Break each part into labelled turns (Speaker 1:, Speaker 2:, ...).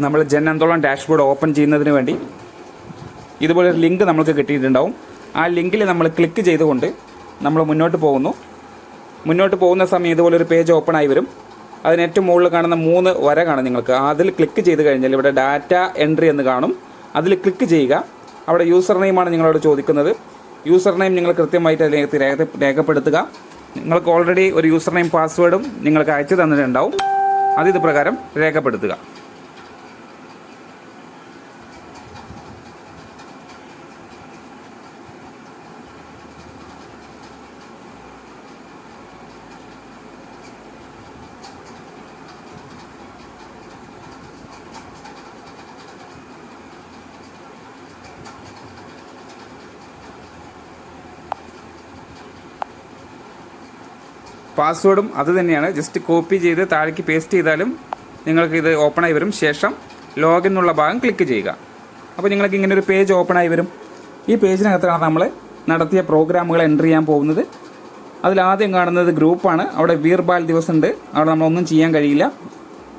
Speaker 1: നമ്മൾ Jan Andolan dashboard open ചെയ്യുന്നതിന് വേണ്ടി ഇതുപോലൊരു ലിങ്ക് നമുക്ക് കിട്ടിയിട്ടുണ്ടാവും. ആ ലിങ്കിൽ നമ്മൾ ക്ലിക്ക് ചെയ്തുകൊണ്ട് നമ്മൾ മുന്നോട്ട് പോകുന്ന സമയം ഇതുപോലൊരു പേജ് ഓപ്പൺ ആയി വരും. അതിന് ഏറ്റവും മുകളിൽ കാണുന്ന 3 വര കാണും നിങ്ങൾക്ക്. അതിൽ ക്ലിക്ക് ചെയ്ത് കഴിഞ്ഞാൽ ഇവിടെ ഡാറ്റ എൻട്രി എന്ന് കാണും. അതിൽ ക്ലിക്ക് ചെയ്യുക. അവിടെ യൂസർ നെയിമാണ് നിങ്ങളോട് ചോദിക്കുന്നത്. യൂസർ നെയിം നിങ്ങൾ കൃത്യമായിട്ട് രേഖപ്പെടുത്തുക. നിങ്ങൾക്ക് ഓൾറെഡി ഒരു യൂസർ നെയിം പാസ്വേഡും നിങ്ങൾക്ക് അയച്ചു തന്നിട്ടുണ്ടാവും. ഇത് പ്രകാരം രേഖപ്പെടുത്തുക. പാസ്വേഡും അത് തന്നെയാണ്. ജസ്റ്റ് കോപ്പി ചെയ്ത് താഴേക്ക് പേസ്റ്റ് ചെയ്താലും നിങ്ങൾക്ക് ഇത് ഓപ്പണായി വരും. ശേഷം ലോഗിൻ എന്നുള്ള ഭാഗം ക്ലിക്ക് ചെയ്യുക. അപ്പോൾ നിങ്ങൾക്ക് ഇങ്ങനെ ഒരു പേജ് ഓപ്പണായി വരും. ഈ പേജിനകത്താണ് നമ്മൾ നടത്തിയ പ്രോഗ്രാമുകൾ എൻ്റർ ചെയ്യാൻ പോകുന്നത്. അതിലാദ്യം കാണുന്നത് ഗ്രൂപ്പാണ്. അവിടെ വീർബാൽ ദിവസം ഉണ്ട്. അവിടെ നമ്മളൊന്നും ചെയ്യാൻ കഴിയില്ല.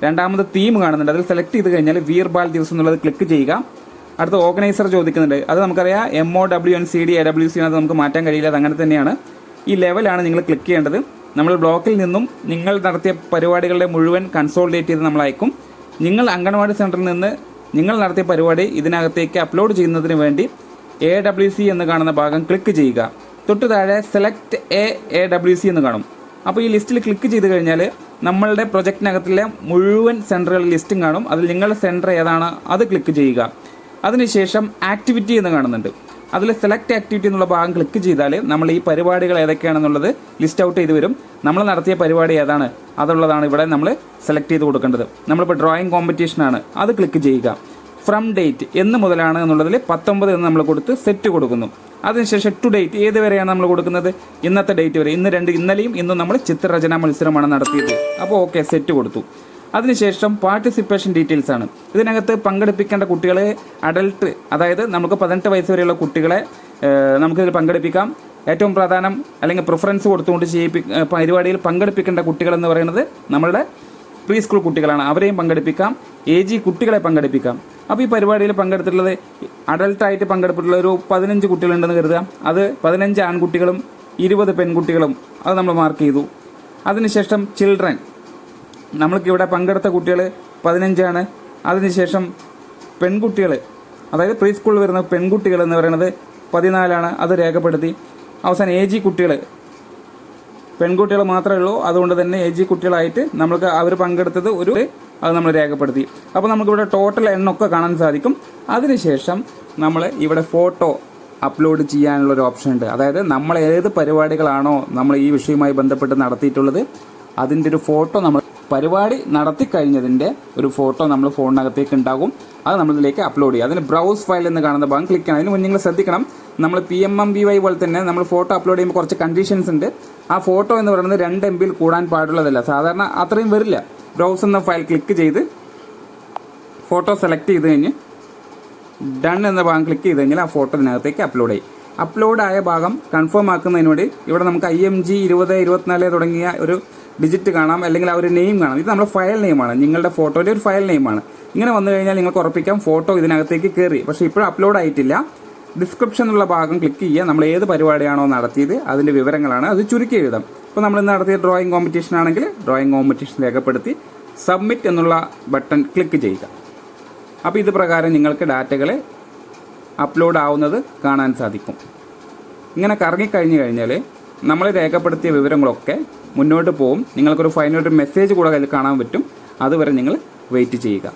Speaker 1: രണ്ടാമത് തീം കാണുന്നുണ്ട്. അതിൽ സെലക്ട് ചെയ്ത് കഴിഞ്ഞാൽ വീർബാൽ ദിവസം എന്നുള്ളത് ക്ലിക്ക് ചെയ്യുക. അടുത്ത ഓർഗനൈസർ ചോദിക്കുന്നുണ്ട്. അത് നമുക്കറിയാം MOWNCD AWC അത് നമുക്ക് മാറ്റാൻ കഴിയില്ല. അത് അങ്ങനെ തന്നെയാണ്. ഈ ലെവലാണ് നിങ്ങൾ ക്ലിക്ക് ചെയ്യേണ്ടത്. നമ്മൾ ബ്ലോക്കിൽ നിന്നും നിങ്ങൾ നടത്തിയ പരിപാടികളുടെ മുഴുവൻ കൺസോളിഡേറ്റ് ചെയ്ത് നമ്മൾ അയക്കും. നിങ്ങൾ അംഗൻവാടി സെൻറ്ററിൽ നിന്ന് നിങ്ങൾ നടത്തിയ പരിപാടി ഇതിനകത്തേക്ക് അപ്ലോഡ് ചെയ്യുന്നതിന് വേണ്ടി AWC എന്ന് കാണുന്ന ഭാഗം ക്ലിക്ക് ചെയ്യുക. തൊട്ട് താഴെ സെലക്ട് AWC എന്ന് കാണും. അപ്പോൾ ഈ ലിസ്റ്റിൽ ക്ലിക്ക് ചെയ്ത് കഴിഞ്ഞാൽ നമ്മളുടെ പ്രൊജക്റ്റിനകത്തിലെ മുഴുവൻ സെൻറ്ററുകളുടെ ലിസ്റ്റും കാണും. അതിൽ നിങ്ങളുടെ സെൻറ്റർ ഏതാണ് അത് ക്ലിക്ക് ചെയ്യുക. അതിനുശേഷം ആക്ടിവിറ്റി എന്ന് കാണുന്നുണ്ട്. അതിൽ സെലക്ട് ആക്ടിവിറ്റി എന്നുള്ള ഭാഗം ക്ലിക്ക് ചെയ്താൽ നമ്മൾ ഈ പരിപാടികൾ ഏതൊക്കെയാണെന്നുള്ളത് ലിസ്റ്റ് ഔട്ട് ചെയ്ത് വരും. നമ്മൾ നടത്തിയ പരിപാടി ഏതാണ് അതുള്ളതാണ് ഇവിടെ നമ്മൾ സെലക്ട് ചെയ്ത് കൊടുക്കേണ്ടത്. നമ്മളിപ്പോൾ ഡ്രോയിങ് കോമ്പറ്റീഷനാണ്, അത് ക്ലിക്ക് ചെയ്യുക. ഫ്രം ഡേറ്റ് എന്ന് മുതലാണ് എന്നുള്ളതിൽ 19 എന്ന് നമ്മൾ കൊടുത്ത് സെറ്റ് കൊടുക്കുന്നു. അതിനുശേഷം ടു ഡേറ്റ് ഏത് വരെയാണ് നമ്മൾ കൊടുക്കുന്നത്, ഇന്നത്തെ ഡേറ്റ് വരെ. ഇന്നലെയും ഇന്നും നമ്മൾ ചിത്രരചനാ മത്സരമാണ് നടത്തിയത്. അപ്പോൾ ഓക്കെ, സെറ്റ് കൊടുത്തു. അതിനുശേഷം പാർട്ടിസിപ്പേഷൻ ഡീറ്റെയിൽസ് ആണ്. ഇതിനകത്ത് പങ്കെടുപ്പിക്കേണ്ട കുട്ടികളെ അഡൽട്ട്, അതായത് നമുക്ക് 18 വയസ്സ് വരെയുള്ള കുട്ടികളെ നമുക്കിതിൽ പങ്കെടുപ്പിക്കാം. ഏറ്റവും പ്രധാനം അല്ലെങ്കിൽ പ്രിഫറൻസ് കൊടുത്തുകൊണ്ട് പരിപാടിയിൽ പങ്കെടുപ്പിക്കേണ്ട കുട്ടികളെന്ന് പറയുന്നത് നമ്മളുടെ പ്രീ സ്കൂൾ കുട്ടികളാണ്. അവരെയും പങ്കെടുപ്പിക്കാം. AG കുട്ടികളെ പങ്കെടുപ്പിക്കാം. അപ്പോൾ ഈ പരിപാടിയിൽ പങ്കെടുത്തിട്ടുള്ളത് അഡൽട്ടായിട്ട് പങ്കെടുത്തിട്ടുള്ള ഒരു 15 കുട്ടികളുണ്ടെന്ന് കരുതുക. അത് 15 ആൺകുട്ടികളും 20 പെൺകുട്ടികളും അത് നമ്മൾ മാർക്ക് ചെയ്തു. അതിനുശേഷം ചിൽഡ്രൻ, നമ്മൾക്കിവിടെ പങ്കെടുത്ത കുട്ടികൾ 15 ആണ്. അതിനുശേഷം പെൺകുട്ടികൾ, അതായത് പ്രീ സ്കൂളിൽ വരുന്ന പെൺകുട്ടികൾ എന്ന് പറയുന്നത് 14 ആണ്. അത് രേഖപ്പെടുത്തി. അവസാനം AG കുട്ടികൾ, പെൺകുട്ടികൾ മാത്രമേ ഉള്ളൂ. അതുകൊണ്ട് തന്നെ AG കുട്ടികളായിട്ട് നമ്മൾക്ക് അവർ പങ്കെടുത്തത് അത് നമ്മൾ രേഖപ്പെടുത്തി. അപ്പോൾ നമുക്കിവിടെ ടോട്ടൽ എണ്ണമൊക്കെ കാണാൻ സാധിക്കും. അതിനുശേഷം നമ്മൾ ഇവിടെ ഫോട്ടോ അപ്ലോഡ് ചെയ്യാനുള്ളൊരു ഓപ്ഷൻ ഉണ്ട്. അതായത് നമ്മൾ ഏത് പരിപാടികളാണോ നമ്മൾ ഈ വിഷയവുമായി ബന്ധപ്പെട്ട് നടത്തിയിട്ടുള്ളത് അതിൻ്റെ ഒരു ഫോട്ടോ, നമ്മൾ പരിപാടി നടത്തിക്കഴിഞ്ഞതിൻ്റെ ഒരു ഫോട്ടോ നമ്മൾ ഫോണിനകത്തേക്ക് ഉണ്ടാകും. അത് നമ്മളിലേക്ക് അപ്ലോഡ് ചെയ്യുക. അതിന് ബ്രൗസ് ഫയൽ എന്ന് കാണുന്ന ഭാഗം ക്ലിക്ക് ചെയ്യണം. അതിന് മുന്നേ നിങ്ങൾ ശ്രദ്ധിക്കണം, നമ്മൾ PMMBY പോലെ തന്നെ നമ്മൾ ഫോട്ടോ അപ്ലോഡ് ചെയ്യുമ്പോൾ കുറച്ച് കണ്ടീഷൻസ് ഉണ്ട്. ആ ഫോട്ടോ എന്ന് പറയുന്നത് 2 MB കൂടാൻ പാടുള്ളതല്ല. സാധാരണ അത്രയും വരില്ല. ബ്രൗസ് എന്ന ഫയൽ ക്ലിക്ക് ചെയ്ത് ഫോട്ടോ സെലക്ട് ചെയ്ത് കഴിഞ്ഞ് ഡൺ എന്ന ഭാഗം ക്ലിക്ക് ചെയ്ത് കഴിഞ്ഞാൽ ആ ഫോട്ടോ ഇതിനകത്തേക്ക് അപ്ലോഡ് ചെയ്യും. അപ്ലോഡായ ഭാഗം കൺഫേം ആക്കുന്നതിന് വേണ്ടി ഇവിടെ നമുക്ക് IMG 20 24 തുടങ്ങിയ ഒരു ഡിജിറ്റ് കാണാം, അല്ലെങ്കിൽ ആ ഒരു നെയിം കാണാം. ഇത് നമ്മുടെ ഫയൽ നെയിമാണ്, നിങ്ങളുടെ ഫോട്ടോയുടെ ഒരു ഫയൽ നെയിമാണ്. ഇങ്ങനെ വന്നു കഴിഞ്ഞാൽ നിങ്ങൾക്ക് ഉറപ്പിക്കാം ഫോട്ടോ ഇതിനകത്തേക്ക് കയറി. പക്ഷേ ഇപ്പോഴും അപ്ലോഡ് ആയിട്ടില്ല. ഡിസ്ക്രിപ്ഷൻ എന്നുള്ള ഭാഗം ക്ലിക്ക് ചെയ്യുക. നമ്മൾ ഏത് പരിപാടിയാണോ നടത്തിയത് അതിൻ്റെ വിവരങ്ങളാണ്, അത് ചുരുക്കി എഴുതാം. ഇപ്പോൾ നമ്മൾ നടത്തിയ ഡ്രോയിങ് കോമ്പറ്റീഷൻ ആണെങ്കിൽ ഡ്രോയിങ് കോമ്പറ്റീഷൻ രേഖപ്പെടുത്തി സബ്മിറ്റ് എന്നുള്ള ബട്ടൺ ക്ലിക്ക് ചെയ്യുക. അപ്പോൾ ഇത് പ്രകാരം നിങ്ങൾക്ക് ഡാറ്റകൾ അപ്ലോഡ് ആവുന്നത് കാണാൻ സാധിക്കും. ഇങ്ങനെ കറങ്ങിക്കഴിഞ്ഞ് കഴിഞ്ഞാൽ നമ്മൾ രേഖപ്പെടുത്തിയ വിവരങ്ങളൊക്കെ മുന്നോട്ട് പോകും. നിങ്ങൾക്കൊരു ഫൈനൽ മെസ്സേജ് കൂടെ അതിൽ കാണാൻ പറ്റും. അതുവരെ നിങ്ങൾ വെയിറ്റ് ചെയ്യുക.